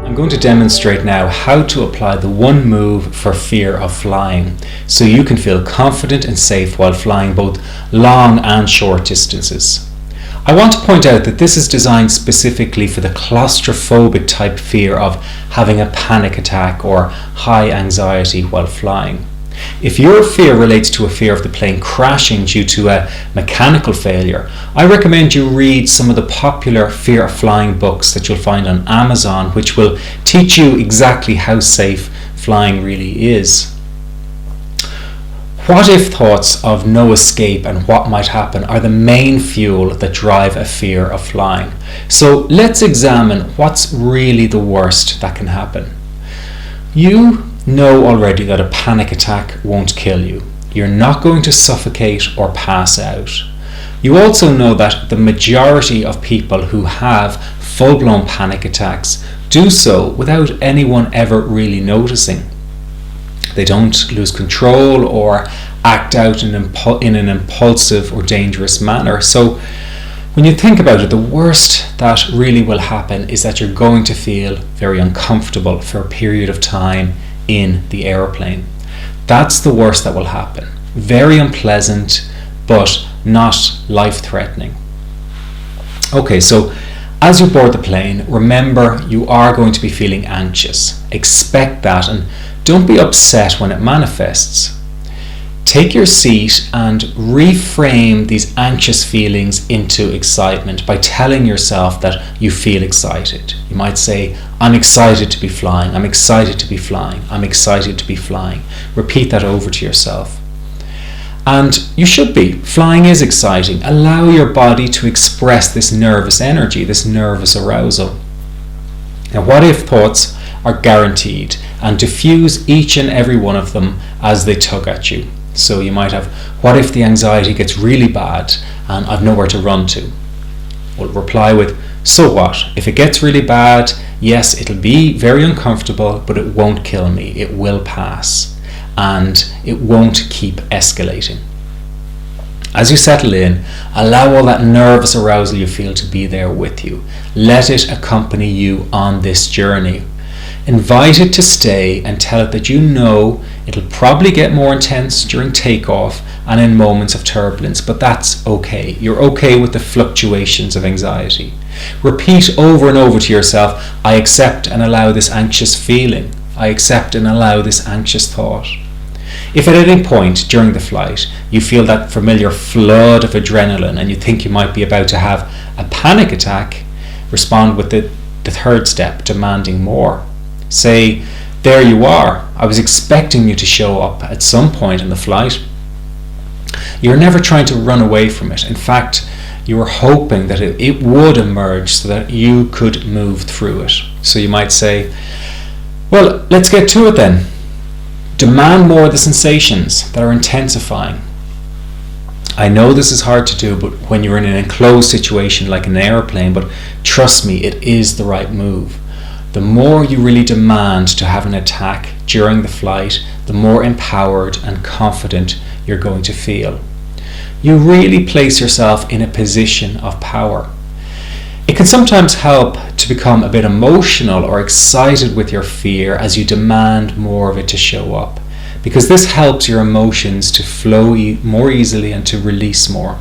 I'm going to demonstrate now how to apply the one move for fear of flying so you can feel confident and safe while flying both long and short distances. I want to point out that this is designed specifically for the claustrophobic type fear of having a panic attack or high anxiety while flying. If your fear relates to a fear of the plane crashing due to a mechanical failure, I recommend you read some of the popular fear of flying books that you'll find on Amazon, which will teach you exactly how safe flying really is. What if thoughts of no escape and what might happen are the main fuel that drive a fear of flying? So let's examine what's really the worst that can happen. You know already that a panic attack won't kill you. You're not going to suffocate or pass out. You also know that the majority of people who have full-blown panic attacks do so without anyone ever really noticing. They don't lose control or act out in an impulsive or dangerous manner. So when you think about it, the worst that really will happen is that you're going to feel very uncomfortable for a period of time in the aeroplane. That's the worst that will happen. Very unpleasant, but not life-threatening. Okay, so as you board the plane, remember you are going to be feeling anxious. Expect that and don't be upset when it manifests. Take your seat and reframe these anxious feelings into excitement by telling yourself that you feel excited. You might say, I'm excited to be flying, I'm excited to be flying, I'm excited to be flying. Repeat that over to yourself. And you should be. Flying is exciting. Allow your body to express this nervous energy, this nervous arousal. Now, what if thoughts are guaranteed, and diffuse each and every one of them as they tug at you? So you might have, what if the anxiety gets really bad and I've nowhere to run to? Well, reply with, so what? If it gets really bad, yes, it'll be very uncomfortable, but it won't kill me. It will pass, and it won't keep escalating. As you settle in, allow all that nervous arousal you feel to be there with you. Let it accompany you on this journey. Invite it to stay and tell it that you know it'll probably get more intense during takeoff and in moments of turbulence, but that's okay. You're okay with the fluctuations of anxiety. Repeat over and over to yourself, I accept and allow this anxious feeling. I accept and allow this anxious thought. If at any point during the flight you feel that familiar flood of adrenaline and you think you might be about to have a panic attack, respond with the third step, demanding more. Say, there you are. I was expecting you to show up at some point in the flight. You're never trying to run away from it. In fact, you were hoping that it would emerge so that you could move through it. So you might say, well, let's get to it then. Demand more of the sensations that are intensifying. I know this is hard to do, but when you're in an enclosed situation like an airplane, but trust me, it is the right move. The more you really demand to have an attack during the flight, the more empowered and confident you're going to feel. You really place yourself in a position of power. It can sometimes help to become a bit emotional or excited with your fear as you demand more of it to show up, because this helps your emotions to flow more easily and to release more.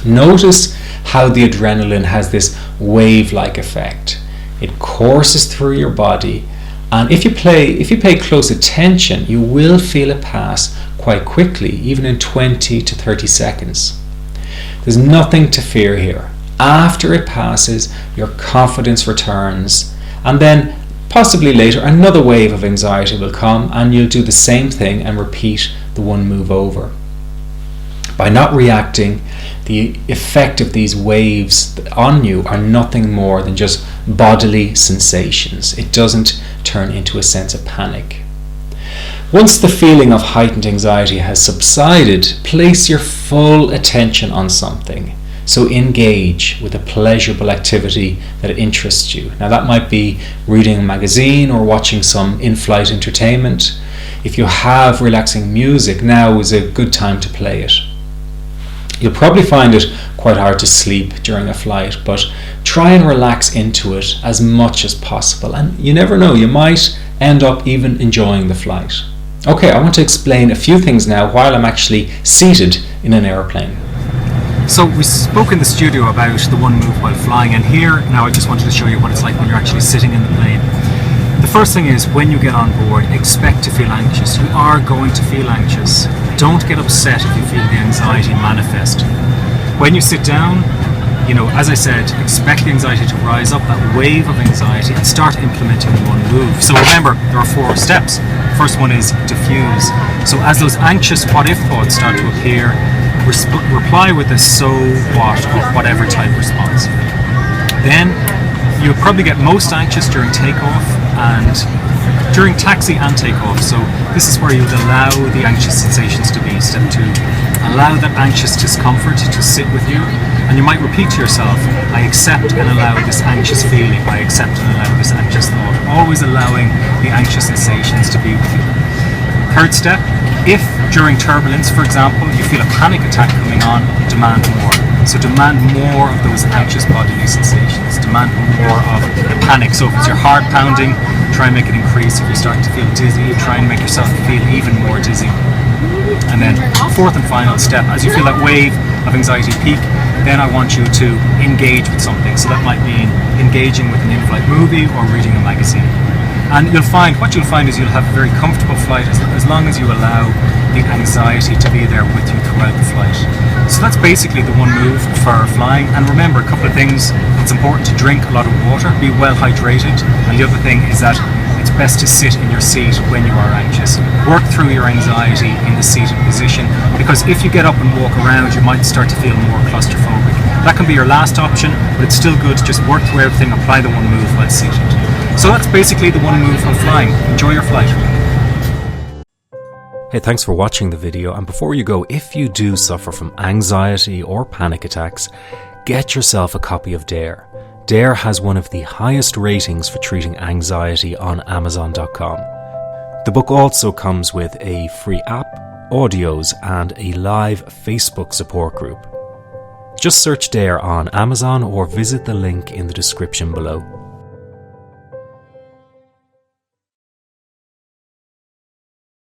Notice how the adrenaline has this wave-like effect. It courses through your body, and if you pay close attention, you will feel it pass quite quickly, even in 20 to 30 seconds. There's nothing to fear here. After it passes, your confidence returns, and then possibly later another wave of anxiety will come and you'll do the same thing and repeat the one move over. By not reacting, the effect of these waves on you are nothing more than just bodily sensations. It doesn't turn into a sense of panic. Once the feeling of heightened anxiety has subsided, place your full attention on something. So engage with a pleasurable activity that interests you. Now that might be reading a magazine or watching some in-flight entertainment. If you have relaxing music, now is a good time to play it. You'll probably find it quite hard to sleep during a flight, but try and relax into it as much as possible. And you never know, you might end up even enjoying the flight. Okay, I want to explain a few things now while I'm actually seated in an airplane. So we spoke in the studio about the one move while flying, and here now I just wanted to show you what it's like when you're actually sitting in the plane. The first thing is, when you get on board, expect to feel anxious. You are going to feel anxious. Don't get upset if you feel the anxiety manifest. When you sit down, as I said, expect the anxiety to rise up, that wave of anxiety, and start implementing one move. So remember, there are 4 steps. First one is diffuse. So as those anxious what-if thoughts start to appear, reply with a so what or whatever type response. Then you'll probably get most anxious during takeoff and during taxi and takeoff. So this is where you'd allow the anxious sensations to be. Step 2, allow that anxious discomfort to sit with you, and you might repeat to yourself, I accept and allow this anxious feeling, I accept and allow this anxious thought, always allowing the anxious sensations to be with you. Third step, if during turbulence, for example, you feel a panic attack coming on, demand more. So demand more of those anxious bodily sensations, demand more of the panic. So if it's your heart pounding, try and make it increase. If you're starting to feel dizzy, try and make yourself feel even more dizzy. And then fourth and final step, as you feel that wave of anxiety peak, then I want you to engage with something. So that might mean engaging with an in-flight movie or reading a magazine. And what you'll find is you'll have a very comfortable flight as long as you allow the anxiety to be there with you throughout the flight. So that's basically the one move for flying. And remember, a couple of things. It's important to drink a lot of water, be well hydrated. And the other thing is that it's best to sit in your seat when you are anxious. Work through your anxiety in the seated position, because if you get up and walk around, you might start to feel more claustrophobic. That can be your last option, but it's still good to just work through everything, apply the one move while seated. So that's basically the one move on flying. Enjoy your flight. Hey, thanks for watching the video. And before you go, if you do suffer from anxiety or panic attacks, get yourself a copy of Dare. Dare has one of the highest ratings for treating anxiety on Amazon.com. The book also comes with a free app, audios, and a live Facebook support group. Just search Dare on Amazon or visit the link in the description below.